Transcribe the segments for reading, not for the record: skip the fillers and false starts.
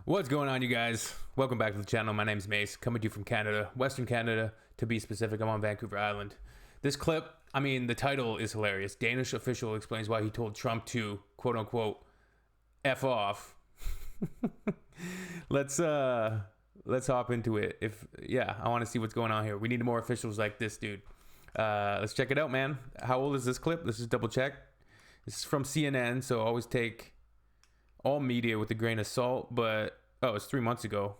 What's going on, you guys? Welcome back to the channel. My name's Mace, coming to you from Canada, Western Canada, to be specific. I'm on Vancouver Island. This clip, the title is hilarious. Danish official explains why he told Trump to, quote unquote, F off. Let's hop into it. I want to see what's going on here. We need more officials like this dude. Let's check it out, man. How old is this clip? Let's just double check. This is from CNN, so always take all media with a grain of salt, but it's 3 months ago.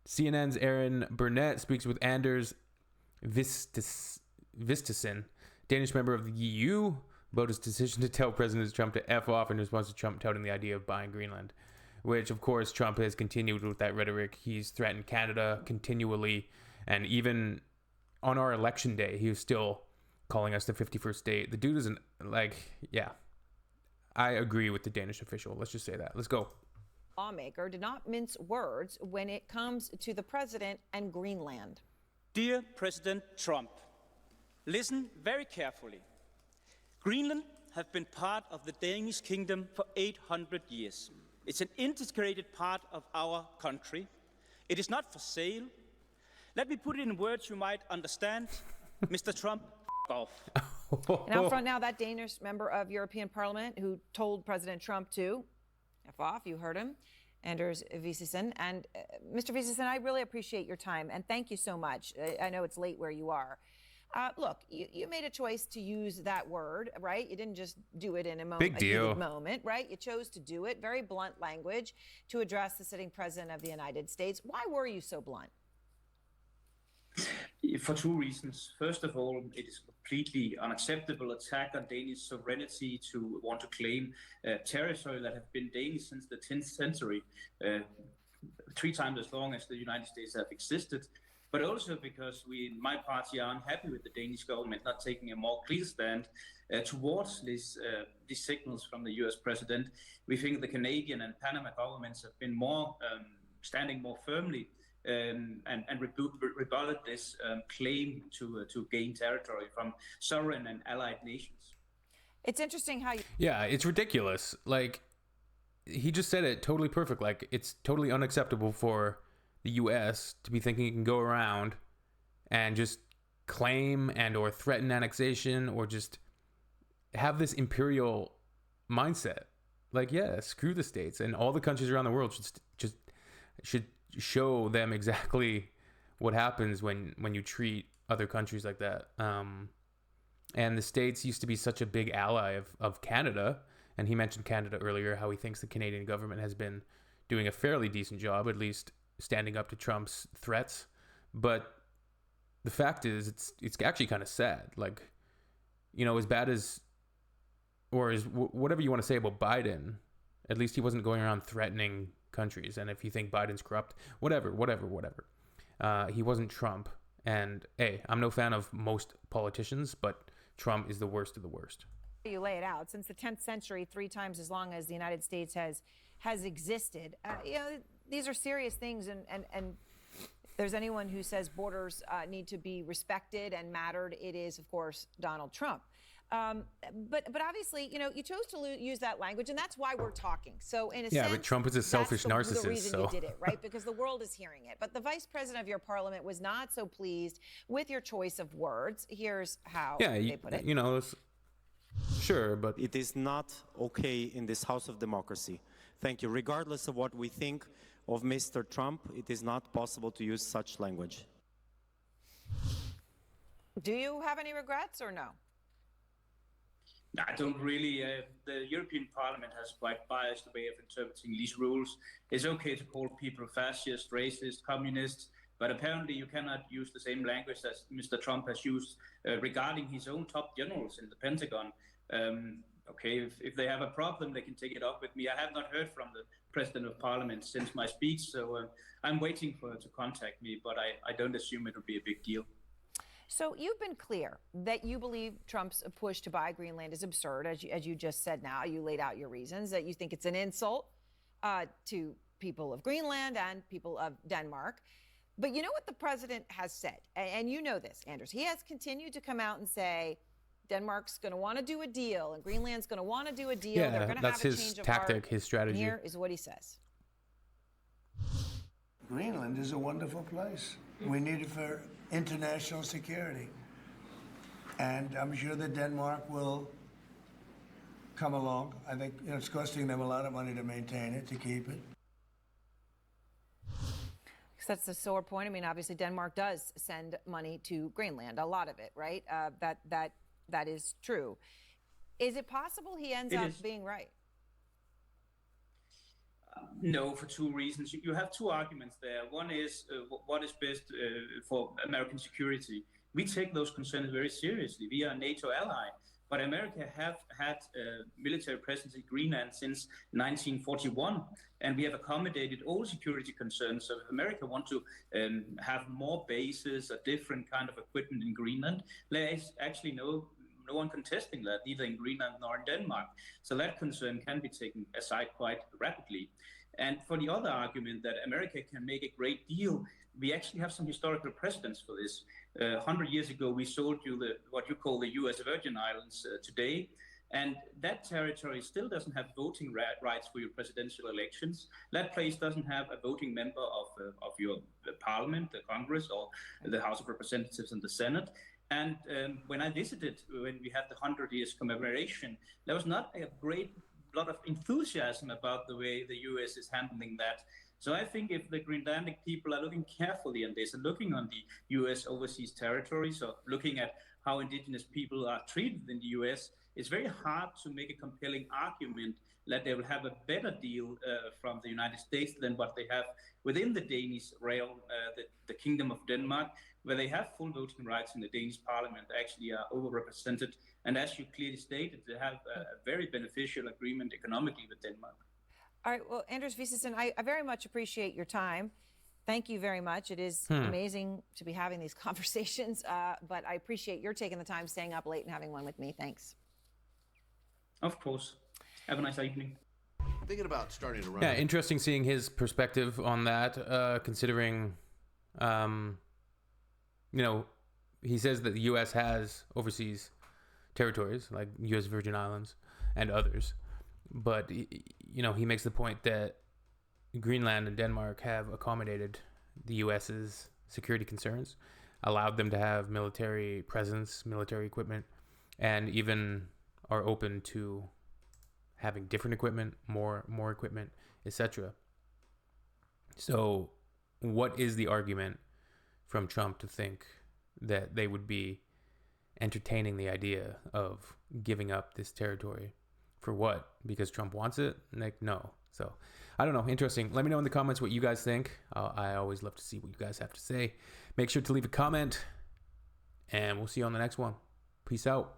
CNN's Aaron Burnett speaks with Anders Vistisen, Danish member of the EU, about his decision to tell President Trump to F off in response to Trump touting the idea of buying Greenland, which of course Trump has continued with that rhetoric. He's threatened Canada continually, and even on our election day, he was still calling us the 51st state. The dude isn't I agree with the Danish official. Let's just say that. Let's go. Lawmaker did not mince words when it comes to the president and Greenland. Dear President Trump, listen very carefully. Greenland have been part of the Danish kingdom for 800 years. It's an integrated part of our country. It is not for sale. Let me put it in words you might understand. Mr. Trump, off. And out front now, that Danish member of European Parliament who told President Trump to F off, you heard him, Anders Vistisen. And Mr. Vistisen, I really appreciate your time, and thank you so much. I know it's late where you are. Look, you made a choice to use that word, right? You didn't just do it in a moment, Big deal. moment, right? You chose to do it, very blunt language, to address the sitting president of the United States. Why were you so blunt? For two reasons. First of all, it is completely unacceptable attack on Danish sovereignty to want to claim territory that have been Danish since the 10th century, 3 times as long as the United States have existed. But also because we in my party are unhappy with the Danish government not taking a more clear stand towards these signals from the US president. We think the Canadian and Panama governments have been more standing more firmly and rebutted this claim to gain territory from sovereign and allied nations. It's interesting how you... Yeah, it's ridiculous. Like, he just said it totally perfect. Like, it's totally unacceptable for the U.S. to be thinking it can go around and just claim and or threaten annexation or just have this imperial mindset. Like, yeah, screw the states, and all the countries around the world should show them exactly what happens when you treat other countries like that. And the States used to be such a big ally of Canada, and he mentioned Canada earlier, how he thinks the Canadian government has been doing a fairly decent job, at least standing up to Trump's threats. But the fact is, it's actually kind of sad. Like, as bad as, or as whatever you want to say about Biden, at least he wasn't going around threatening countries. And if you think Biden's corrupt, whatever. He wasn't Trump. And hey, I'm no fan of most politicians, but Trump is the worst of the worst. You lay it out. Since the 10th century, 3 times as long as the United States has existed. These are serious things, and if there's anyone who says borders need to be respected and mattered, it is, of course, Donald Trump. But obviously, you chose to use that language, and that's why we're talking. So in a sense, but Trump is a selfish narcissist. The reason you did it, right? Because the world is hearing it. But the vice president of your parliament was not so pleased with your choice of words. Here's how they put it. Sure, but it is not okay in this house of democracy. Thank you. Regardless of what we think of Mr. Trump, it is not possible to use such language. Do you have any regrets or no? I don't really. The European Parliament has quite biased way of interpreting these rules. It's okay to call people fascist, racist, communist, but apparently you cannot use the same language as Mr. Trump has used regarding his own top generals in the Pentagon. Okay, if they have a problem, they can take it up with me. I have not heard from the President of Parliament since my speech, so I'm waiting for her to contact me, but I don't assume it will be a big deal. So you've been clear that you believe Trump's push to buy Greenland is absurd, as you just said now. You laid out your reasons, that you think it's an insult to people of Greenland and people of Denmark. But you know what the president has said, and you know this, Anders. He has continued to come out and say Denmark's going to want to do a deal and Greenland's going to want to do a deal. Yeah, they're going to that's have a his change of tactic, heart. his strategy. And here is what he says. Greenland is a wonderful place. We need it for international security. And I'm sure that Denmark will come along. I think it's costing them a lot of money to maintain it, to keep it. That's the sore point. I mean, obviously, Denmark does send money to Greenland, a lot of it, right? That is true. Is it possible he ends up being right? No, for two reasons. You have two arguments there. One is what is best for American security. We take those concerns very seriously. We are a NATO ally. But America have had a military presence in Greenland since 1941, and we have accommodated all security concerns. So if America want to have more bases, a different kind of equipment in Greenland, there is actually no one contesting that, neither in Greenland nor in Denmark. So that concern can be taken aside quite rapidly. And for the other argument that America can make a great deal, we actually have some historical precedents for this. 100 years ago, we sold you what you call the U.S. Virgin Islands today, and that territory still doesn't have voting rights for your presidential elections. That place doesn't have a voting member of your parliament, the Congress, or the House of Representatives and the Senate. And when I visited, when we had the 100 years commemoration, there was not a great lot of enthusiasm about the way the U.S. is handling that. So I think if the Greenlandic people are looking carefully on this and looking on the U.S. overseas territories, or looking at how indigenous people are treated in the U.S., it's very hard to make a compelling argument that they will have a better deal from the United States than what they have within the Danish realm, the Kingdom of Denmark, where they have full voting rights in the Danish parliament, actually are overrepresented. And as you clearly stated, they have a very beneficial agreement economically with Denmark. All right. Well, Anders Vistisen, I very much appreciate your time. Thank you very much. It is amazing to be having these conversations, but I appreciate your taking the time, staying up late and having one with me. Thanks. Of course. Have a nice evening. Thinking about starting to run. Yeah, interesting seeing his perspective on that, considering, he says that the U.S. has overseas territories like U.S. Virgin Islands and others. But, he makes the point that Greenland and Denmark have accommodated the U.S.'s security concerns, allowed them to have military presence, military equipment, and even are open to having different equipment, more equipment, etc. So what is the argument from Trump to think that they would be entertaining the idea of giving up this territory? For what? Because Trump wants it? No. So, I don't know. Interesting. Let me know in the comments what you guys think. I always love to see what you guys have to say. Make sure to leave a comment, and we'll see you on the next one. Peace out.